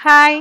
Hi.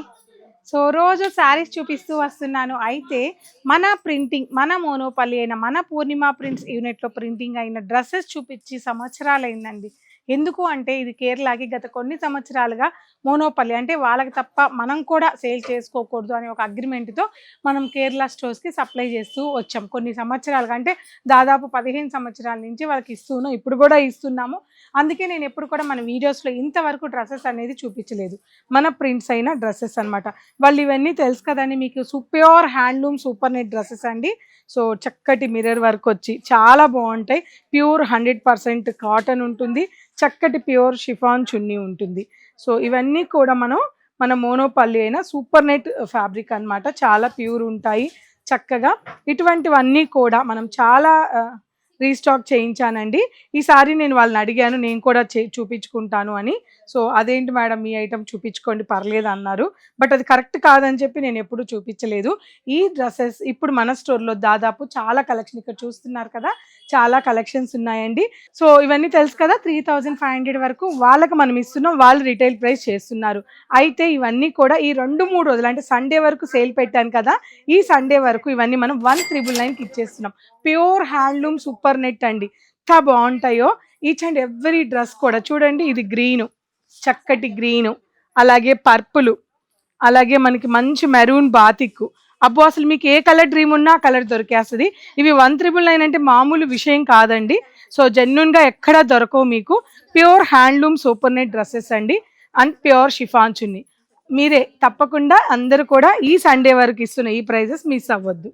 So రోజు శారీస్ చూపిస్తూ వస్తున్నాను. అయితే మన ప్రింటింగ్, మన మోనోపల్లి అయిన మన పూర్ణిమ ప్రింట్స్ యూనిట్‌లో ప్రింటింగ్ అయిన డ్రెసెస్ చూపిచ్చి సంవత్సరాలయిందండి. ఎందుకు అంటే ఇది కేరళకి గత కొన్ని సంవత్సరాలుగా మోనోపల్లి అంటే వాళ్ళకి తప్ప మనం కూడా సేల్ చేసుకోకూడదు అనే ఒక అగ్రిమెంట్‌తో మనం కేరళ స్టోర్స్‌కి సప్లై చేస్తూ వచ్చాం. కొన్ని సంవత్సరాలుగా అంటే దాదాపు 15 సంవత్సరాల నుంచి వాళ్ళకి ఇస్తూను ఇప్పుడు కూడా ఇస్తున్నాము. అందుకే నేను ఎప్పుడు కూడా మన వీడియోస్‌లో ఇంతవరకు డ్రెసెస్ అనేది చూపించలేదు. మన ప్రింట్స్ అయిన డ్రెసెస్ అనమాట. వాళ్ళు ఇవన్నీ తెలుసు కదండీ మీకు pure handloom super net dresses అండి. సో చక్కటి మిర్రర్ వర్క్ వచ్చి చాలా బాగుంటాయి. ప్యూర్ 100% కాటన్ ఉంటుంది. చక్కటి ప్యూర్ షిఫాన్ చున్నీ ఉంటుంది. సో ఇవన్నీ కూడా మన మోనోపల్లి అయిన సూపర్ నెట్ ఫ్యాబ్రిక్ అనమాట. చాలా ప్యూర్ ఉంటాయి చక్కగా. ఇటువంటివన్నీ కూడా మనం చాలా రీస్టాక్ చేయించానండి. ఈసారి నేను వాళ్ళని అడిగాను నేను కూడా చూపించుకుంటాను అని. సో అదేంటి మేడం మీ ఐటమ్ చూపించుకోండి పర్లేదు అన్నారు. బట్ అది కరెక్ట్ కాదని చెప్పి నేను ఎప్పుడు చూపించలేదు. ఈ డ్రెస్సెస్ ఇప్పుడు మన స్టోర్లో దాదాపు చాలా కలెక్షన్ ఇక్కడ చూస్తున్నారు కదా, చాలా కలెక్షన్స్ ఉన్నాయండి. సో ఇవన్నీ తెలుసు కదా, 3500 వరకు వాళ్ళకి మనం ఇస్తున్నాం, వాళ్ళు రిటైల్ ప్రైస్ చేస్తున్నారు. అయితే ఇవన్నీ కూడా ఈ 2-3 రోజులు అంటే సండే వరకు సేల్ పెట్టాను కదా, ఈ సండే వరకు ఇవన్నీ మనం 1999కి ఇచ్చేస్తున్నాం. ప్యూర్ హ్యాండ్లూమ్ సూపర్ నెట్ అండి. ఎంత బాగుంటాయో ఈచ్ అండ్ ఎవ్రీ డ్రెస్ కూడా చూడండి. ఇది గ్రీను, చక్కటి గ్రీను, అలాగే పర్పుల్, అలాగే మనకి మంచి మెరూన్ బాతిక్. అబ్బో అసలు మీకు ఏ కలర్ డ్రీమ్ ఉన్నా ఆ కలర్ దొరికేస్తుంది. ఇవి 1999 అంటే మామూలు విషయం కాదండి. సో జెన్యున్గా ఎక్కడా దొరకవు మీకు. Pure handloom super net dresses అండి అండ్ ప్యూర్ షిఫాన్ చున్నీ. మీరే తప్పకుండా అందరూ కూడా ఈ సండే వరకు ఇస్తున్న ఈ ప్రైజెస్ మిస్ అవ్వద్దు.